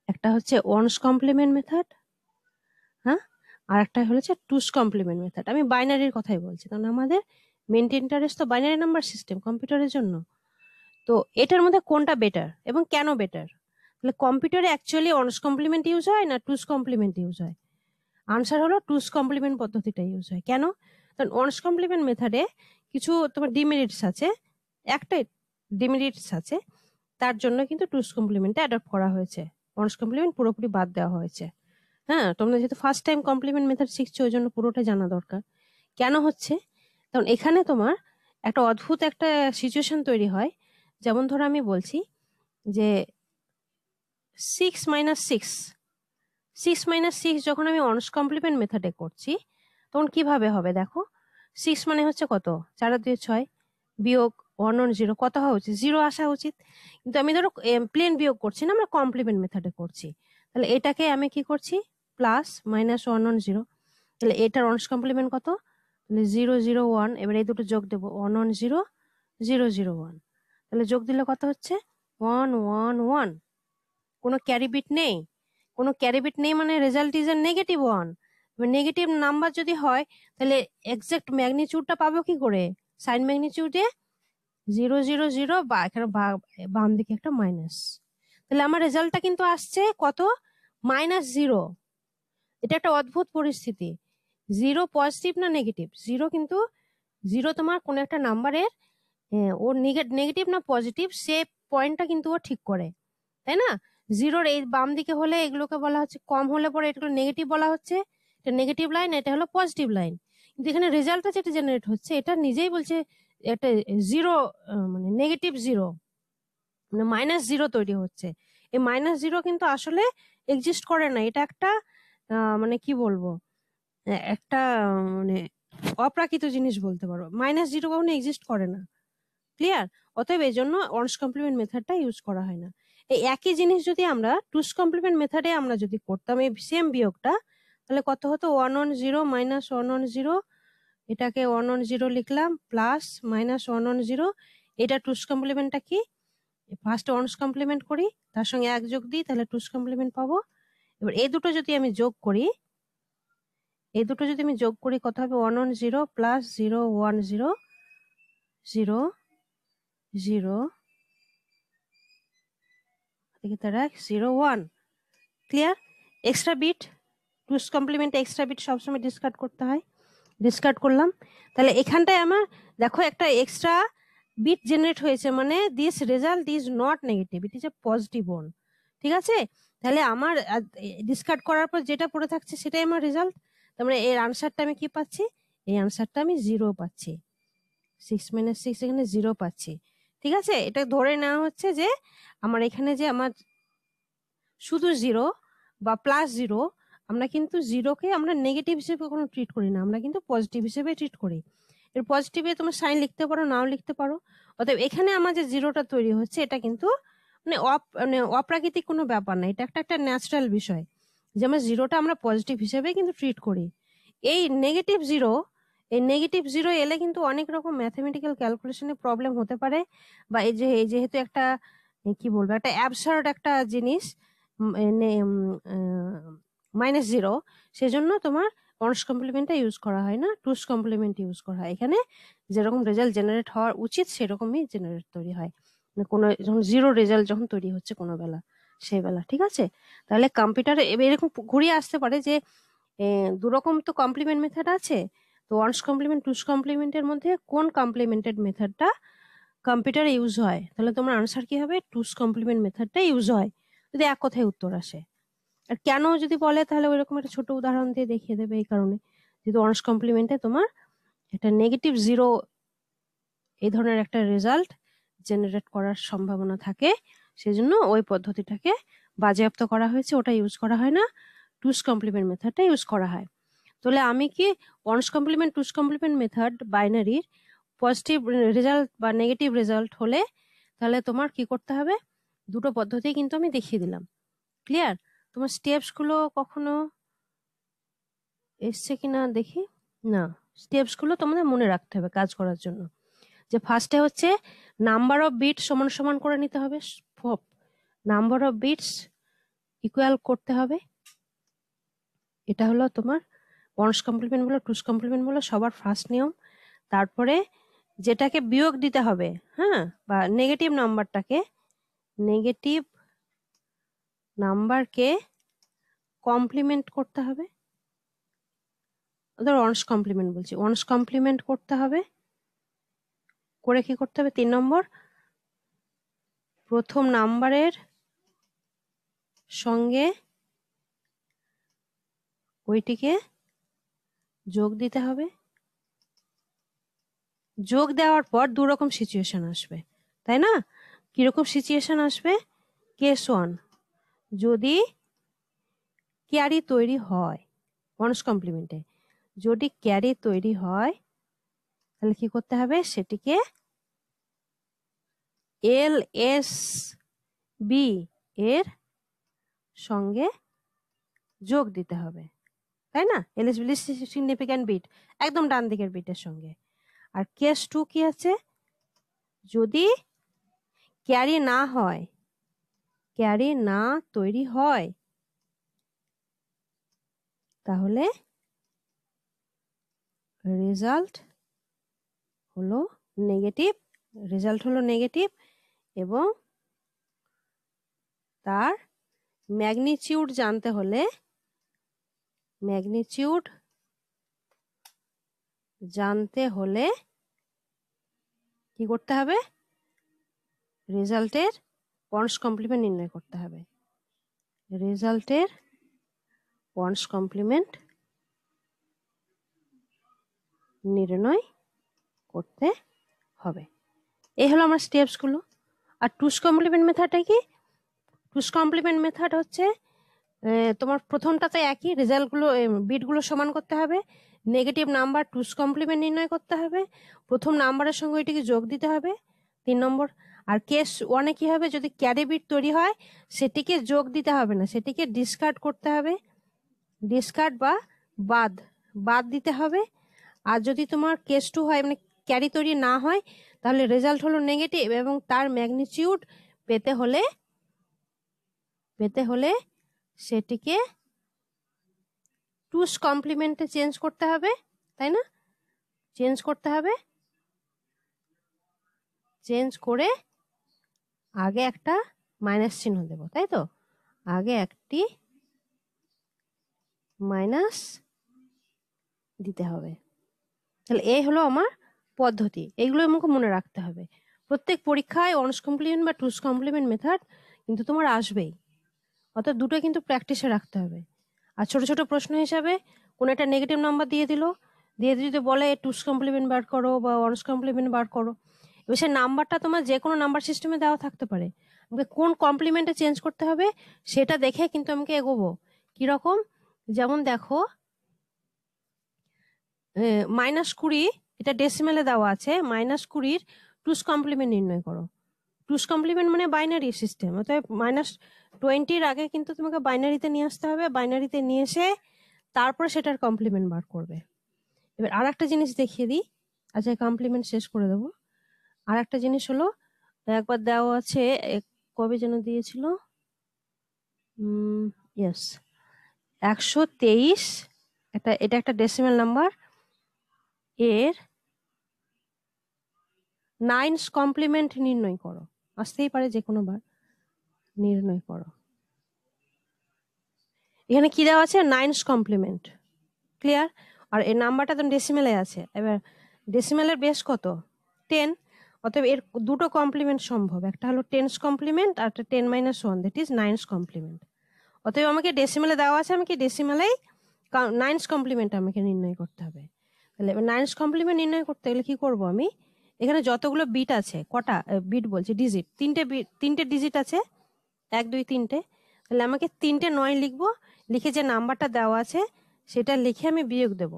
একটা হচ্ছে one's complement method, হ্যাঁ, আর একটা হচ্ছে টুস কমপ্লিমেন্ট মেথড। আমি বাইনারির কথাই বলছি, কারণ আমাদের মেন ইন্টারেস্ট তো বাইনারি নাম্বার সিস্টেম কম্পিউটারের জন্য। তো এটার মধ্যে কোনটা বেটার এবং কেন বেটার? তাহলে কম্পিউটারে অ্যাকচুয়ালি ওয়ানস কমপ্লিমেন্ট ইউজ হয় না টুস কমপ্লিমেন্ট ইউজ হয়? আনসার হলো টুস কমপ্লিমেন্ট পদ্ধতিটা ইউজ হয়। কেন? কারণ ওয়ানস কমপ্লিমেন্ট মেথডে কিছু তোমার ডিমেরিটস আছে, একটাই ডিমেরিটস আছে, তার জন্য কিন্তু টুস কমপ্লিমেন্টে অ্যাডপ্ট করা হয়েছে, ওয়ানস কমপ্লিমেন্ট পুরোপুরি বাদ দেওয়া হয়েছে। হ্যাঁ, তোমরা যেহেতু ফার্স্ট টাইম কমপ্লিমেন্ট মেথড শিখছো ওই জন্য পুরোটা জানা দরকার। কেন হচ্ছে? কারণ এখানে তোমার একটা অদ্ভুত একটা সিচুয়েশন তৈরি হয়। যেমন ধরো আমি বলছি যে 6 - 6 6 - 6 যখন আমি ওয়ানস কমপ্লিমেন্ট মেথডে করছি তখন কিভাবে হবে দেখো। 6 মানে হচ্ছে কত? 4 আর 2 6, বিয়োগ 1 1 0 কত হওয়া উচিত? 0 আসা উচিত। কিন্তু আমি ধরো প্লেন বিয়োগ করছি না, আমরা কমপ্লিমেন্ট মেথডে করছি। তাহলে এটাকে আমি কি করছি? Plus minus 1 1 0। তাহলে এটার ওয়ানস কমপ্লিমেন্ট কত? তাহলে 0 0 1। এবার এই দুটো যোগ দেবো, 1 1 0 0 0 1। তাহলে যোগ দিলে কত হচ্ছে? 1 1 1। কোনো ক্যারি বিট নেই। কোনো ক্যারি বিট নেই মানে result is a negative 1। Negative number যদি হয় তাহলে এক্সাক্ট ম্যাগনিটিউডটা পাবো কি করে? সাইন ম্যাগনিটিউডে 0 0 0 বা এখানে বাম দিকে একটা মাইনাস। তাহলে আমার রেজাল্টটা কিন্তু আসছে কত? -0। এটা একটা অদ্ভুত পরিস্থিতি। 0 পজিটিভ না নেগেটিভ? 0 কিন্তু 0 তোমার কোন একটা নাম্বারের ওর নেগেটিভ না পজিটিভ সে পয়েন্টটা কিন্তু ও ঠিক করে, তাই না? 0-র এই বাম দিকে হলে এগুলোকে বলা হচ্ছে, কম হলে পরে এগুলো নেগেটিভ বলা হচ্ছে, এটা নেগেটিভ লাইন, এটা হলো পজিটিভ লাইন। কিন্তু এখানে রেজাল্টটা যেটা জেনারেট হচ্ছে এটা নিজেই বলছে একটা 0, মানে -0, মানে -0 তৈরি হচ্ছে। এই -0 কিন্তু আসলে এক্সিস্ট করে না। এটা একটা মানে কি বলবো, একটা মানে অপ্রাকৃত জিনিস বলতে পারো। -0 কখনো এক্সিস্ট করে না। ক্লিয়ার? অতএব এই জন্য ওয়ানস কমপ্লিমেন্ট মেথডটা ইউজ করা হয় না। এই একই জিনিস যদি আমরা টুস কমপ্লিমেন্ট মেথডে আমরা যদি করতাম এই সেম বিয়োগটা, তাহলে কত হতো? 1 1 0 মাইনাস 1 1 0। এটাকে 1 1 0 লিখলাম, প্লাস মাইনাস 1 1 0। এটা টুস কমপ্লিমেন্টটা কি? ফার্স্ট ওয়ানস কমপ্লিমেন্ট করি, তার সঙ্গে 1 যোগ দিই, তাহলে টুস কমপ্লিমেন্ট পাবো। এবার এই দুটো যদি আমি যোগ করি, কত হবে? 1 1 0 plus 0 1 0 0 0 0 1। Clear? Extra bit, two's complement extra bit সবসময় ডিসকার্ড করতে হয়। ডিসকার্ড করলাম। তাহলে এখানটায় আমার দেখো একটা এক্সট্রা বিট জেনারেট হয়েছে, মানে this result is not negative, it is a positive one. ঠিক আছে? তাহলে আমার ডিসকার্ড করার পর যেটা পড়ে থাকছে সেটাই আমার রেজাল্ট। তার মানে এর আনসারটা আমি কি পাচ্ছি? এই আনসারটা আমি 0 পাচ্ছি। 6 - 6 এখানে 0 পাচ্ছি। ঠিক আছে? এটা ধরে নেওয়া হচ্ছে যে আমার এখানে যে আমার শুধু 0 বা +0, আমরা কিন্তু 0-কে আমরা নেগেটিভ হিসেবে কোনো ট্রিট করি না, আমরা কিন্তু পজিটিভ হিসেবে ট্রিট করি। এর পজিটিভে তোমার সাইন লিখতে পারো, নাও লিখতে পারো। অতএব এখানে আমার যে 0টা তৈরি হচ্ছে এটা কিন্তু মানে অপ্রাকৃতিক কোনো ব্যাপার না, এটা একটা ন্যাচারাল বিষয় যে আমরা 0টা আমরা পজিটিভ হিসেবে কিন্তু ট্রিট করি। এই নেগেটিভ 0, এই নেগেটিভ 0 এলে কিন্তু অনেক রকম ম্যাথমেটিক্যাল ক্যালকুলেশনে প্রবলেম হতে পারে। বা এই যেহেতু একটা কি বলবো, একটা অ্যাবসার্ড একটা জিনিস, -0, সেজন্য তোমার ওয়ানস কমপ্লিমেন্টটা ইউজ করা হয় না, টুস কমপ্লিমেন্ট ইউজ করা হয়। এখানে যেরকম রেজাল্ট জেনারেট হওয়ার উচিত সেরকমই জেনারেট তৈরি হয়, মানে কোনো যখন 0 রেজাল্ট যখন তৈরি হচ্ছে কোনো বেলা, সেই বেলা। ঠিক আছে? তাহলে কম্পিউটারে এরকম ঘুরিয়ে আসতে পারে যে দুরকম তো কমপ্লিমেন্ট মেথড আছে, তো ওয়ানস কমপ্লিমেন্ট টুস কমপ্লিমেন্টের মধ্যে কোন কমপ্লিমেন্টেড মেথডটা কম্পিউটারে ইউজ হয়? তাহলে তোমার আনসার কি হবে? টুস কমপ্লিমেন্ট মেথডটা ইউজ হয়, যদি এক কথায় উত্তর আসে। আর কেন যদি বলে তাহলে ওইরকম একটা ছোট উদাহরণ দিয়ে দেখিয়ে দেবে। এই কারণে যেহেতু ওয়ানস কমপ্লিমেন্টে তোমার একটা -0 এই ধরনের একটা রেজাল্ট জেনারেট করার সম্ভাবনা থাকে, সেজন্য ওই পদ্ধতিটাকে বাজেয়াপ্ত করা হয়েছে, ওটা ইউজ করা হয় না, টুস কমপ্লিমেন্ট মেথডটা ইউজ করা হয়। তাহলে আমি কি one's complement two's complement method বাইনারির পজিটিভ রেজাল্ট বা নেগেটিভ রেজাল্ট হলে তাহলে তোমার কি করতে হবে? দুটো পদ্ধতি কিন্তু আমি দেখিয়ে দিলাম। ক্লিয়ার? তোমার স্টেপস গুলো কখনো এসছে কিনা দেখি। না, স্টেপস গুলো তোমাদের মনে রাখতে হবে কাজ করার জন্য। যে ফার্স্টে হচ্ছে নাম্বার অফ বিট সমান সমান করে নিতে হবে। নাম্বার অফ বিটস ইকুয়াল করতে হবে। এটা হলো তোমার ওয়ান্স কমপ্লিমেন্ট বলো টুস কমপ্লিমেন্ট বলো সবার ফার্স্ট নিয়ম। তারপরে যেটাকে বিয়োগ দিতে হবে, হ্যাঁ, বা নেগেটিভ নাম্বারকে কমপ্লিমেন্ট করতে হবে। ওদের ওয়ান্স কমপ্লিমেন্ট বলছি, ওয়ান্স কমপ্লিমেন্ট করতে হবে। করে কি করতে হবে? 3 নম্বর, প্রথম নাম্বারের সঙ্গে ওইটিকে যোগ দিতে হবে। যোগ দেওয়ার পর দু রকম সিচুয়েশন আসবে, তাই না? কিরকম সিচুয়েশন আসবে? কেস 1, যদি ক্যারি তৈরি হয় ওয়ান্স কমপ্লিমেন্টে, যদি ক্যারি তৈরি হয় তাহলে কি করতে হবে? সেটিকে LSB এর সঙ্গে যোগ দিতে হবে, তাই না? LSB সিগনিফিক্যান্ট বিট, একদম ডান দিকের বিটের সঙ্গে। আর কেস 2 কি আছে? যদি ক্যারি না হয়, ক্যারি না তৈরি হয়, তাহলে রেজাল্ট হলো নেগেটিভ এবং তার ম্যাগনিটিউড জানতে হলে কি করতে হবে? রেজাল্টের ওয়ান্স কমপ্লিমেন্ট নির্ণয় করতে হবে। রেজাল্টের ওয়ান্স কমপ্লিমেন্ট নির্ণয় করতে হবে। এই হলো আমার স্টেপস গুলো। আর টুস কমপ্লিমেন্ট মেথডটা কি? টুস কমপ্লিমেন্ট মেথড হচ্ছে তোমার প্রথমটাতে একই, রেজাল্টগুলো বিটগুলো সমান করতে হবে, নেগেটিভ নাম্বার টুস কমপ্লিমেন্ট নির্ণয় করতে হবে, প্রথম নাম্বারের সঙ্গে এটিকে যোগ দিতে হবে 3 নম্বর। আর কেস 1-এ কি হবে? যদি ক্যারি বিট তৈরি হয় সেটিকে যোগ দিতে হবে না, সেটিকে ডিসকার্ড করতে হবে, ডিসকার্ড বা বাদ দিতে হবে। আর যদি তোমার কেস 2 হয়, মানে ক্যারি তৈরি না হয়, তাহলে রেজাল্ট হলো নেগেটিভ এবং তার ম্যাগনিটিউড পেতে হলে সেটিকে টুস কমপ্লিমেন্টে চেঞ্জ করতে হবে, তাই না? চেঞ্জ করতে হবে, চেঞ্জ করে আগে একটা মাইনাস চিহ্ন দেব, তাই তো? আগে একটি মাইনাস দিতে হবে। তাহলে এই হলো আমার পদ্ধতি, এইগুলো আমাকে মনে রাখতে হবে। প্রত্যেক পরীক্ষায় ওয়ান্স কমপ্লিমেন্ট বা টুস কমপ্লিমেন্ট মেথড কিন্তু তোমার আসবেই, অর্থাৎ দুটো কিন্তু প্র্যাকটিসে রাখতে হবে। আর ছোট ছোট প্রশ্ন হিসাবে কোনো একটা নেগেটিভ নাম্বার দিয়ে যদি বলে টুস কমপ্লিমেন্ট বার করো বা ওয়ান্স কমপ্লিমেন্ট বার করো, এবার সেই নাম্বারটা তোমার যে কোনো নাম্বার সিস্টেমে দেওয়া থাকতে পারে, আমাকে কোন কমপ্লিমেন্টে চেঞ্জ করতে হবে সেটা দেখে কিন্তু আমাকে এগোবো। কিরকম? যেমন দেখো, -20 এটা ডেসিমেলে দেওয়া আছে, -20 টুস কমপ্লিমেন্ট নির্ণয় করো। টুস কমপ্লিমেন্ট মানে বাইনারি সিস্টেম, অতএব -20 আগে কিন্তু তোমাকে বাইনারিতে নিয়ে আসতে হবে, বাইনারিতে নিয়ে এসে তারপরে সেটার কমপ্লিমেন্ট বার করবে। এবার আর একটা জিনিস দেখিয়ে দিই, আচ্ছা কমপ্লিমেন্ট শেষ করে দেবো। আর একটা জিনিস হলো, একবার দেওয়া আছে, কবে যেন দিয়েছিল, ইয়েস 123, এটা একটা ডেসিমেল নাম্বার, এর 9's কমপ্লিমেন্ট নির্ণয় করো। আসতেই পারে যে কোনো বার, নির্ণয় করো। এখানে কি দেওয়া আছে? 9's complement, clear? আর এই নাম্বারটা তো ডেসিমেলে আছে, এবার ডেসিমেলের বেস কত? 10, অতএব এর দুটো কমপ্লিমেন্ট সম্ভব, একটা হলো 10's কমপ্লিমেন্ট আর একটা 10-1, দ্যাট ইজ 9's কমপ্লিমেন্ট। অতএব আমাকে ডেসিমেলে দেওয়া আছে, আমাকে ডেসিমেলেই 9's কমপ্লিমেন্ট আমাকে নির্ণয় করতে হবে। তাহলে এবার 9's কমপ্লিমেন্ট নির্ণয় করতে গেলে কি করব? আমি এখানে যতগুলো বিট আছে, কটা বিট বলছি, ডিজিট, তিনটে ডিজিট আছে, 1 2 3টে, তাহলে আমাকে 3টে 9 লিখবো, লিখে যে নাম্বারটা দেওয়া আছে সেটা লিখে আমি বিয়োগ দেব।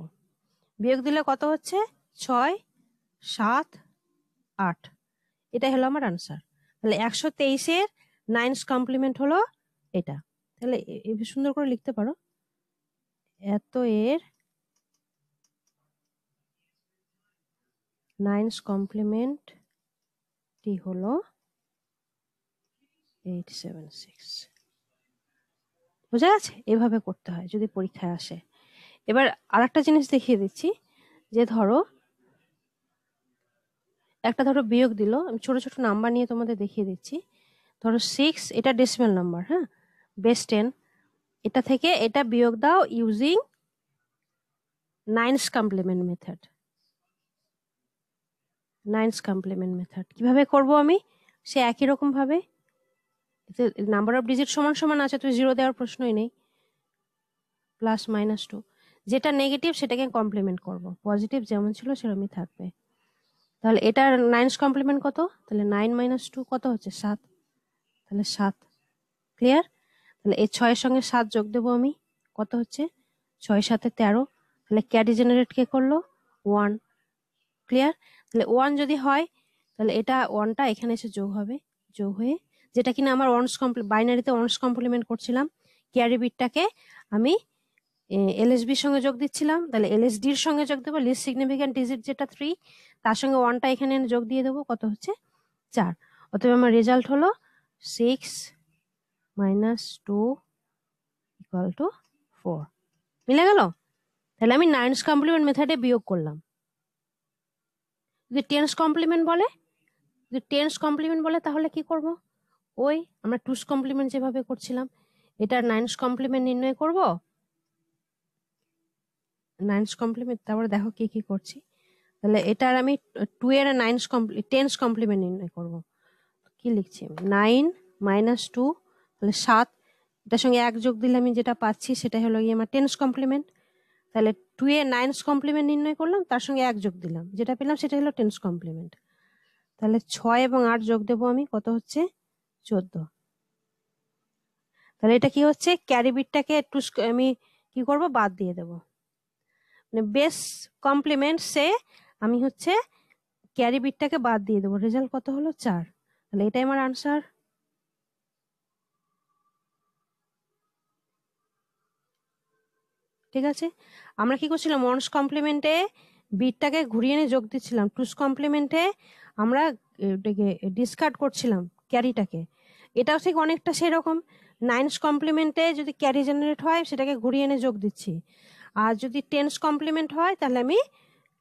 বিয়োগ দিলে কত হচ্ছে? 6 7 8, এটাই হলো আমার আনসার। তাহলে 123-এর 9's কমপ্লিমেন্ট হলো এটা। তাহলে সুন্দর করে লিখতে পারো, এত এর 9's কমপ্লিমেন্ট টি হলো 876। বোঝা গেছে? এভাবে করতে হয় যদি পরীক্ষায় আসে। এবার আরেকটা জিনিস দেখিয়ে দিচ্ছি, যে ধরো একটা ধরো বিয়োগ দিল, আমি ছোট ছোট নাম্বার নিয়ে তোমাদের দেখিয়ে দিচ্ছি। ধরো 6, এটা ডেসিমাল নাম্বার, হ্যাঁ, বেস 10, এটা থেকে এটা বিয়োগ দাও using 9's complement method. 9's complement method কিভাবে করব আমি? সে একই রকম ভাবে, নাম্বার অফ ডিজিট সমান সমান আছে, তো 0 দেওয়ার প্রশ্নই নেই। প্লাস মাইনাস 2, যেটা নেগেটিভ সেটাকে কমপ্লিমেন্ট করব, পজিটিভ যেমন ছিল সেরকমই থাকবে। তাহলে এটার 9's কমপ্লিমেন্ট কত? তাহলে 9 - 2 কত হচ্ছে? 7, তাহলে 7। ক্লিয়ার? তাহলে এই 6 এর সঙ্গে 7 যোগ দেবো আমি, কত হচ্ছে? 6 7 13। তাহলে ক্যারি জেনারেট কে করলো? 1। ক্লিয়ার? তাহলে 1 যদি হয় তাহলে এটা 1টা এখানে এসে যোগ হবে, যোগ হয়ে যেটা কিনা আমার বাইনারিতে ওয়ান্স কমপ্লিমেন্ট করছিলাম, ক্যারি বিটটাকে আমি এলএসবি এর সঙ্গে যোগ দিচ্ছিলাম, তাহলে এলএসডি এর সঙ্গে যোগ দেবো, লিস্ট সিগনিফিক্যান্ট ডিজিট যেটা 3, তার সঙ্গে 1টা এখানে যোগ দিয়ে দেবো, কত হচ্ছে? 4। অতএব আমার রেজাল্ট হলো 6 - 2 = 4। মিলে গেল? তাহলে আমি 9's কমপ্লিমেন্ট মেথডে বিয়োগ করলাম। যদি 10's কমপ্লিমেন্ট বলে, তাহলে কি করব? ওই আমরা 2's কমপ্লিমেন্ট যেভাবে করছিলাম, এটার 9's কমপ্লিমেন্ট নির্ণয় করব। 9's কমপ্লিমেন্ট, তারপরে দেখো কি কি করছি। তাহলে এটার আমি 2 এর 10's কমপ্লিমেন্ট নির্ণয় করব। কি লিখছি? 9 - 2, তাহলে 7, এটার সঙ্গে 1 যোগ দিলে আমি যেটা পাচ্ছি সেটা হলো গিয়ে আমার 10's কমপ্লিমেন্ট। তাহলে 2 এর 9's কমপ্লিমেন্ট নির্ণয় করলাম, তার সঙ্গে 1 যোগ দিলাম, যেটা পেলাম সেটা হলো 10's কমপ্লিমেন্ট। তাহলে 6 এবং 8 যোগ দেবো আমি, কত হচ্ছে? 14। তাহলে এটা কি হচ্ছে? ক্যারি বিটটাকে একটু আমি কি করব? বাদ দিয়ে দেবো, মানে বেস কমপ্লিমেন্ট সে আমি হচ্ছে ক্যারি বিটটাকে বাদ দিয়ে দেবো। রেজাল্ট কত হলো? 4। তাহলে এটাই আমার আনসার। ঠিক আছে? আমরা কি করছিলাম? ওয়ান্স কমপ্লিমেন্টে বিটটাকে ঘুরিয়ে এনে যোগ দিচ্ছিলাম, টুস কমপ্লিমেন্টে আমরা এটাকে ডিসকার্ড করছিলাম ক্যারিটাকে। এটাও ঠিক অনেকটা সেরকম। 9's কমপ্লিমেন্টে যদি ক্যারি জেনারেট হয় সেটাকে ঘুরিয়ে এনে যোগ দিচ্ছি, আর যদি 10's কমপ্লিমেন্ট হয় তাহলে আমি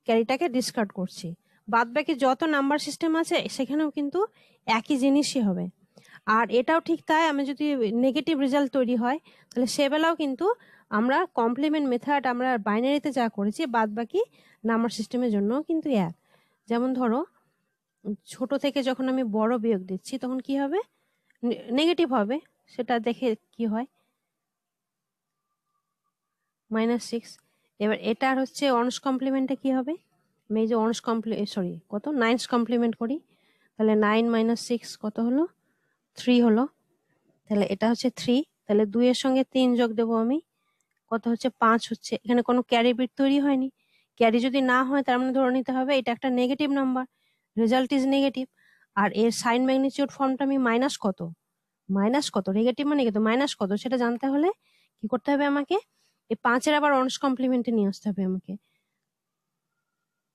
ক্যারিটাকে ডিসকার্ড করছি। বাদ বাকি যত নাম্বার সিস্টেম আছে সেখানেও কিন্তু একই জিনিসই হবে। আর এটাও ঠিক তাই, আমি যদি নেগেটিভ রেজাল্ট তৈরি হয় তাহলে সেবেলাও কিন্তু আমরা কমপ্লিমেন্ট মেথড আমরা বাইনারিতে যা করেছি বাদ বাকি নাম্বার সিস্টেমের জন্য কিন্তু এক। যেমন ধরো ছোট থেকে যখন আমি বড় বিয়োগ দিচ্ছি তখন কি হবে? নেগেটিভ হবে, সেটা দেখে কি হয়? -6। এবার এটার হচ্ছে ওয়ান্স কমপ্লিমেন্টে কি হবে? আমি এই যে ওয়ান্স কত 9's কমপ্লিমেন্ট করি, তাহলে 9 - 6 কত হলো? 3 হলো। তাহলে এটা হচ্ছে 3, তাহলে 2 এর সঙ্গে 3 যোগ দেবো আমি, কত হচ্ছে? 5 হচ্ছে। এখানে কোনো ক্যারি বিট তৈরি হয়নি। ক্যারি যদি না হয় তার মানে ধরে নিতে হবে এটা একটা negative number, result is negative. আর এর সাইন ম্যাগনিটিউড ফর্মটা আমি মাইনাস কত নেগেটিভ মানে কত মাইনাস কত সেটা জানতে হলে কি করতে হবে আমাকে? এই 5-এর আবার ওয়ান্স কমপ্লিমেন্টে নিয়ে আসতে হবে আমাকে।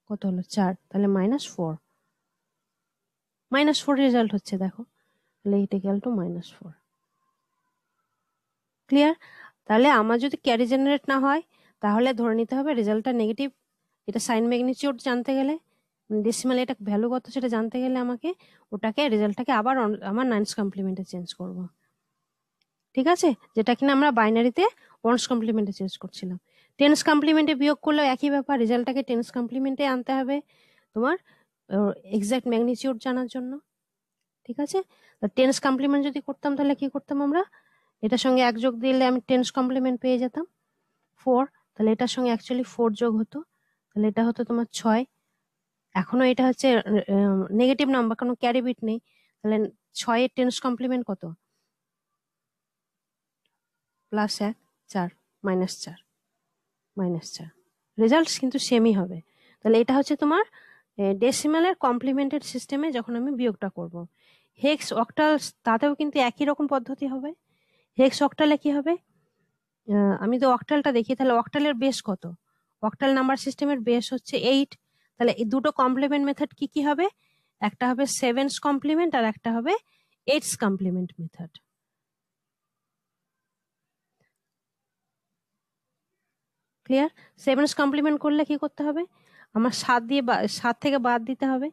কত হলো? 4, তাহলে -4। -4 রেজাল্ট হচ্ছে, দেখো। তাহলে এটা গেল টু -4। ক্লিয়ার? তাহলে আমার যদি ক্যারি জেনারেট না হয় তাহলে ধরে নিতে হবে রেজাল্টটা নেগেটিভ। এটা সাইন ম্যাগনিটিউড জানতে গেলে, ডেসিমাল এটা ভ্যালু কত সেটা জানতে গেলে আমাকে ওটাকে রেজাল্টটাকে আবার আমার 9's কমপ্লিমেন্টে চেঞ্জ করব। ঠিক আছে? যেটা কিনা আমরা বাইনারিতে ওয়ান্স কমপ্লিমেন্টে চেঞ্জ করছিলাম। 10's কমপ্লিমেন্টে বিয়োগ করলেও একই ব্যাপার, রেজাল্টটাকে 10's কমপ্লিমেন্টে আনতে হবে তোমার এক্সাক্ট ম্যাগনিটিউড জানার জন্য। ঠিক আছে? 10's কমপ্লিমেন্ট যদি করতাম তাহলে কি করতাম আমরা? এটার সঙ্গে 1 যোগ দিলে আমি 10's কমপ্লিমেন্ট পেয়ে যেতাম 4, তাহলে এটার সঙ্গে অ্যাকচুয়ালি 4 যোগ হতো, তাহলে এটা হতো তোমার 6। এখনো এটা হচ্ছে নেগেটিভ নাম্বার, কোনো ক্যারি বিট নেই, তাহলে 6 এর 10's কমপ্লিমেন্ট কত? +1 4 -4 -4। রেজাল্ট কিন্তু সেমই হবে। তাহলে এটা হচ্ছে তোমার ডেসিমালের কমপ্লিমেন্টেড সিস্টেমে যখন আমি বিয়োগটা করব। হেক্স অক্টাল তাতেও কিন্তু একই রকম পদ্ধতি হবে। হেক্স অক্টালে কি হবে? আমি তো অক্টালটা দেখি, তাহলে অক্টালের বেস কত? অক্টাল নাম্বার সিস্টেমের বেস হচ্ছে 8। তাহলে এই দুটো কমপ্লিমেন্ট মেথড কি কি হবে? একটা হবে 7's কমপ্লিমেন্ট আর একটা হবে 8's complement method. Clear? Seven's complement করলে কি করতে হবে, আমার 7 থেকে বাদ দিতে হবে।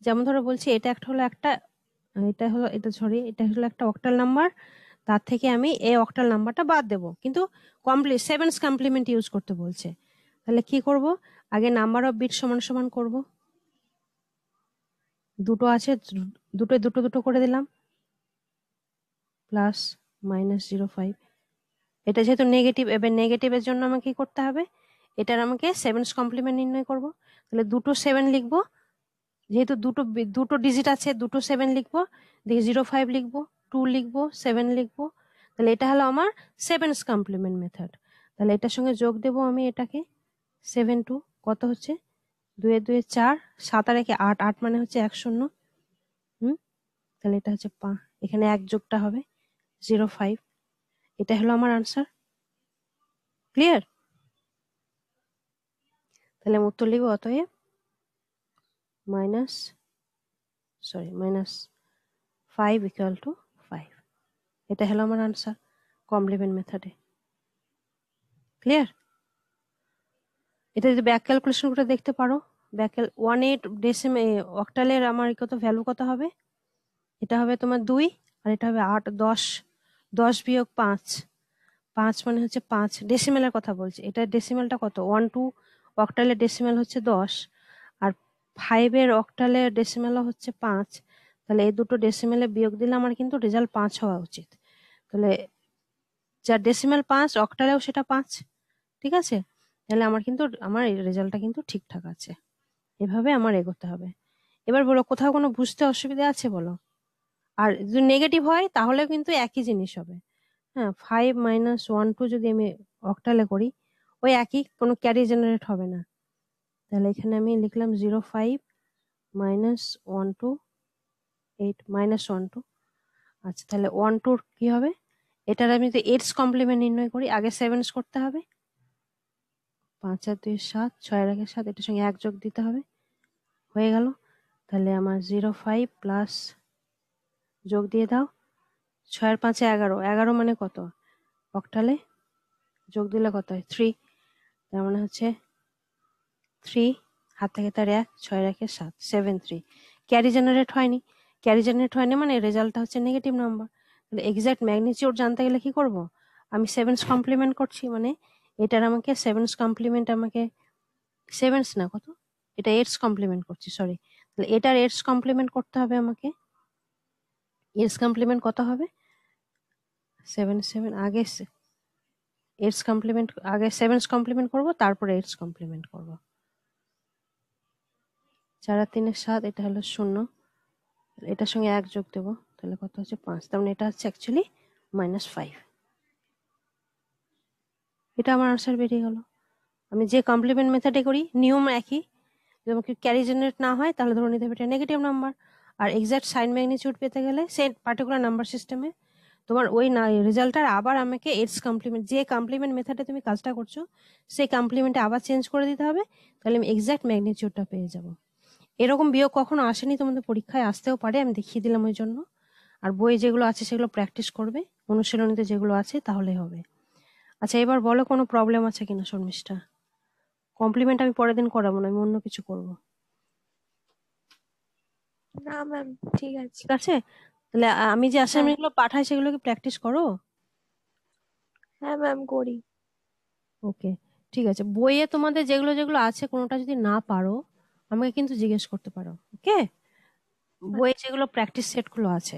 যেমন ধরো বলছি এটা একটা হলো একটা, এটা হলো একটা অক্টাল নাম্বার, তার থেকে আমি এই অক্টাল নাম্বারটা বাদ দেব, কিন্তু সেভেন্স কমপ্লিমেন্ট ইউজ করতে বলছে। তাহলে কি করব, আগে নাম্বার অফ বিট সমান সমান করব, দুটো আছে দুটো দুটো দুটো করে দিলাম, প্লাস -0.5। এটা যেহেতু নেগেটিভ, এবার নেগেটিভের জন্য আমাকে কি করতে হবে, এটার আমাকে সেভেন্স কমপ্লিমেন্ট নির্ণয় করব। তাহলে দুটো 7 লিখবো, যেহেতু দুটো ডিজিট আছে, দুটো 7 লিখবো, দেখি 0.5 লিখবো, 2 লিখবো, 7 লিখবো। তাহলে এটা হলো আমার সেভেন্স কমপ্লিমেন্ট মেথড। তাহলে এটার সঙ্গে যোগ দেবো আমি এটাকে, 7 2 কত হচ্ছে, 2 2 4, 7 আর 1 8, 8 মানে হচ্ছে 1 0। তাহলে এটা হচ্ছে এখানে 1 যোগটা হবে 0.5। এটা হলো আমার আনসার। ক্লিয়ার? তাহলে আমি উত্তর লিখবো, অতএব -5 = 5। এটা হলো আমার আনসার কমপ্লিমেন্ট মেথডে। ক্লিয়ার? এটা যদি ব্যাক ক্যালকুলেশন করে দেখতে পারো, 18 অক্টালের আমার কত ভ্যালু কত হবে, এটা হবে তোমার 2, আর এটা হবে 8 10, 10 বিয়োগ 5, 5 মানে হচ্ছে 5, ডেসিমেলের কথা বলছি, এটা ডেসিমেলটা কত, 1 2 অক্টালের ডেসিমেল হচ্ছে 10, আর 5 এর অক্টালের ডেসিমেলও হচ্ছে 5। তাহলে এই দুটো ডেসিমেলে বিয়োগ দিলে আমার কিন্তু রেজাল্ট 5 হওয়া উচিত। তাহলে যার ডেসিমেল 5, অক্টালেও সেটা 5। ঠিক আছে? তাহলে আমার রেজাল্টটা কিন্তু ঠিকঠাক আছে। এভাবে আমার এগোতে হবে। এবার বলো, কোথাও কোনো বুঝতে অসুবিধা আছে বলো। আর যদি নেগেটিভ হয় তাহলে কিন্তু একই জিনিস হবে। হ্যাঁ, 5 - 1 2 যদি আমি অক্টালে করি, ওই একই, কোনো ক্যারি জেনারেট হবে না। তাহলে এখানে আমি লিখলাম 0.5 - 1 2 8 -1 2। আচ্ছা, তাহলে 1 2 কি হবে, এটার আমি যদি 8 কমপ্লিমেন্ট নির্ণয় করি, আগে সেভেন্স করতে হবে, 5 আর 2 7, 6 আর 1 7, এটার সঙ্গে 1 যোগ দিতে হবে, হয়ে গেল। তাহলে আমার 0.5 প্লাস যোগ দিয়ে দাও, 6 আর 5 11, 11 মানে কত অক্টালে, যোগ দিলে কত হয় 3, তার মানে হচ্ছে 3, হাত থেকে তার 1, 6 আর 1 7, 7 3। ক্যারি জেনারেট হয়নি, মানে রেজাল্টটা হচ্ছে নেগেটিভ নাম্বার। তাহলে এক্সাক্ট ম্যাগনিটিউড জানতে গেলে কি করব, আমি সেভেন্স কমপ্লিমেন্ট করছি, মানে এটার আমাকে সেভেন্স কমপ্লিমেন্ট, আমাকে সেভেন্স না কত, এটা এইটস কমপ্লিমেন্ট করছি, সরি। তাহলে এটার এইটস কমপ্লিমেন্ট করতে হবে আমাকে। এইটস কমপ্লিমেন্ট কত হবে, 7 7, আগে এইটস কমপ্লিমেন্ট, আগে সেভেন্স কমপ্লিমেন্ট করবো, তারপরে এইটস কমপ্লিমেন্ট করবো। 4 আর 3 7, এটা হলো 0, এটার সঙ্গে 1 যোগ দেবো, তাহলে কত হচ্ছে 5, তার মানে এটা হচ্ছে অ্যাকচুয়ালি -5। এটা আমার আনসার বেরিয়ে গেল। আমি যে কমপ্লিমেন্ট মেথডে করি নিয়ম একই, যেমন ক্যারি জেনারেট না হয় তাহলে ধরে নিতে হবে এটা নেগেটিভ নাম্বার, আর এক্সাক্ট সাইন ম্যাগনিটিউড পেতে গেলে সেই পার্টিকুলার নাম্বার সিস্টেমে তোমার ওই রেজাল্টটার আবার আমাকে এইটস কমপ্লিমেন্ট, যে কমপ্লিমেন্ট মেথডে তুমি কাজটা করছো সেই কমপ্লিমেন্টে আবার চেঞ্জ করে দিতে হবে, তাহলে আমি এক্সাক্ট ম্যাগনিটিউডটা পেয়ে যাব। এরকম বিয়োগ কখনো আসেনি, তোমাদের পরীক্ষায় আসতেও পারে, আমি দেখিয়ে দিলাম ওই জন্য। আর বই যেগুলো আছে সেগুলো প্র্যাকটিস করবে, অনুশীলনীতে যেগুলো আছে তাহলে হবে। আচ্ছা, এবার বলো কোনো প্রবলেম আছে কিনা শর্মিষ্ঠা। কমপ্লিমেন্ট আমি পরের দিন করাবো না, আমি অন্য কিছু করবো। না ম্যাম, ঠিক আছে। ঠিক আছে? তাহলে আমি যে হ্যাঁ অ্যাসাইনমেন্ট গুলো পাঠাই সেগুলো কি প্র্যাকটিস করো? হ্যাঁ ম্যাম, করি। ওকে, ঠিক আছে। বইয়ে তোমাদের যেগুলো যেগুলো আছে কোনোটা যদি না পারো আমাকে কিন্তু জিজ্ঞেস করতে পারো। ওকে, বইয়ে যেগুলো প্র্যাকটিস সেট গুলো আছে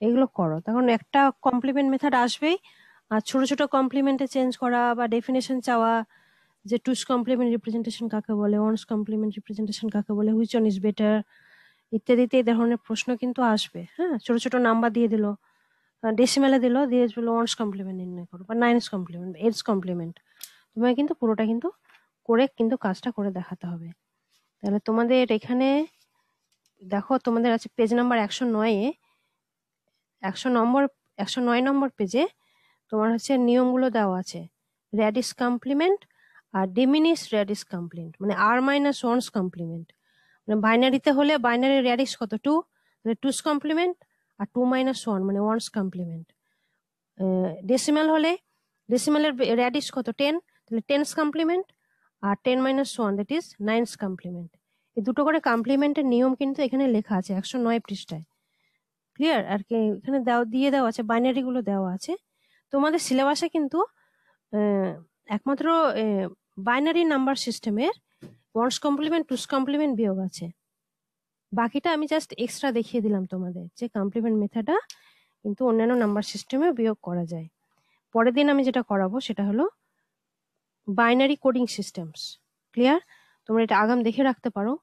এগুলো করো, তখন একটা কমপ্লিমেন্ট মেথড আসবেই। আর ছোট ছোট কমপ্লিমেন্টে চেঞ্জ করা বা ডেফিনেশন চাওয়া, যে টুস কমপ্লিমেন্ট রিপ্রেজেন্টেশন কাকে বলে, ওয়ান্স কমপ্লিমেন্ট রিপ্রেজেন্টেশন কাকে বলে, হুইচ ওয়ান ইজ বেটার ইত্যাদিতে এই ধরনের প্রশ্ন কিন্তু আসবে। হ্যাঁ, ছোট ছোট নাম্বার দিয়ে দিল, ডেসিমেলে দিল, দিয়ে বললো ওয়ান্স কমপ্লিমেন্ট নির্ণয় করো বা নাইনস কমপ্লিমেন্ট, এইটস কমপ্লিমেন্ট, তোমাকে কিন্তু পুরোটা কিন্তু করে কিন্তু কাজটা করে দেখাতে হবে। তাহলে তোমাদের এখানে দেখো, তোমাদের আছে পেজ নাম্বার 109-এ, 109 নম্বর পেজে তোমার হচ্ছে নিয়মগুলো দেওয়া আছে, র্যাডিস কমপ্লিমেন্ট আর ডিমিনিশ র্যাডিস কমপ্লিমেন্ট, মানে r-1's কমপ্লিমেন্ট। মানে বাইনারিতে হলে বাইনারি র্যাডিস কত 2, তাহলে 2's কমপ্লিমেন্ট, আর 2 - 1 মানে 1's কমপ্লিমেন্ট। ডেসিমাল হলে ডেসিমালের র্যাডিস কত 10, তাহলে টেন্স কমপ্লিমেন্ট আর 10 minus 1 that is nine's complement. এই দুটো করে কমপ্লিমেন্টের নিয়ম কিন্তু এখানে লেখা আছে 109 পৃষ্ঠায়। ক্লিয়ার? আর কি এখানে দিয়ে দেওয়া আছে, বাইনারি গুলো দেওয়া আছে। তোমাদের সিলেবাসে কিন্তু একমাত্র বাইনারি নাম্বার সিস্টেমের ওয়ান্স কমপ্লিমেন্ট, টুস কমপ্লিমেন্ট বিয়োগ আছে। বাকিটা আমি জাস্ট এক্সট্রা দেখিয়ে দিলাম তোমাদের, যে কমপ্লিমেন্ট মেথডটা কিন্তু অন্যান্য নাম্বার সিস্টেমে বিয়োগ করা যায়। পরের দিন আমি যেটা করাবো সেটা হলো বাইনারি কোডিং সিস্টেমস। ক্লিয়ার? তোমরা এটা আগাম দেখে রাখতে পারো।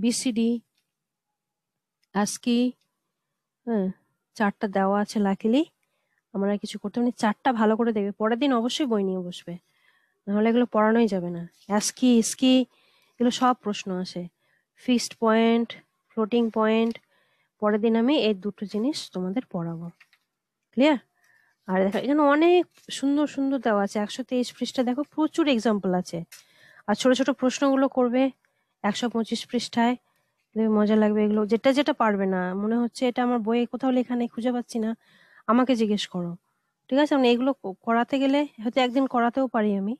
বিসিডি, আস্কি, হ্যাঁ, 4টা দেওয়া আছে। লাকিলি আমরা কিছু করতে মানে 4টা ভালো করে দেখবে। পরের দিন অবশ্যই বই নিয়ে বসবে, নাহলে এগুলো পড়ানোই যাবে না। অ্যাস্কি, স্কি এগুলো সব প্রশ্ন আসে। ফিক্সড পয়েন্ট, ফ্লোটিং পয়েন্ট, পরের দিন আমি এই দুটো জিনিস তোমাদের পড়াবো। ক্লিয়ার? আর দেখো এখানে অনেক সুন্দর সুন্দর দেওয়া আছে, 123 পৃষ্ঠা, দেখো প্রচুর এক্সাম্পল আছে। আর ছোট ছোট প্রশ্নগুলো করবে 125 পৃষ্ঠায়, দেখবে মজা লাগবে। এগুলো যেটা যেটা পারবে না, মনে হচ্ছে এটা আমার বইয়ে কোথাও লেখা নেই, খুঁজে পাচ্ছি না, আমাকে জিজ্ঞেস করো। ঠিক আছে? মানে এগুলো করাতে গেলে হয়তো একদিন করাতেও পারি আমি।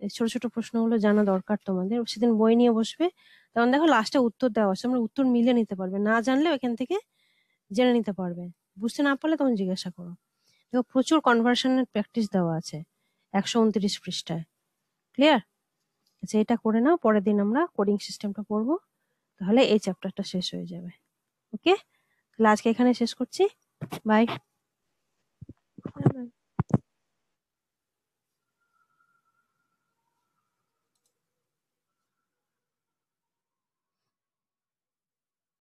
এই ছোট ছোট প্রশ্নগুলো জানা দরকার তোমাদের। সেদিন বই নিয়ে বসবে, তখন দেখো লাস্টে উত্তর দেওয়া আছে, আমরা উত্তর মিলে নিতে পারবে। না জানলেও এখান থেকে জেনে নিতে পারবে। বুঝতে না পারলে তখন জিজ্ঞাসা করো। দেখো প্রচুর কনভার্সনের প্র্যাকটিস দেওয়া আছে 129 পৃষ্ঠায়। ক্লিয়ার? আচ্ছা, এটা করে নাও, পরের দিন আমরা কোডিং সিস্টেমটা পড়বো, তাহলে এই চ্যাপ্টারটা শেষ হয়ে যাবে। ওকে, তাহলে আজকে এখানে শেষ করছি। বাই।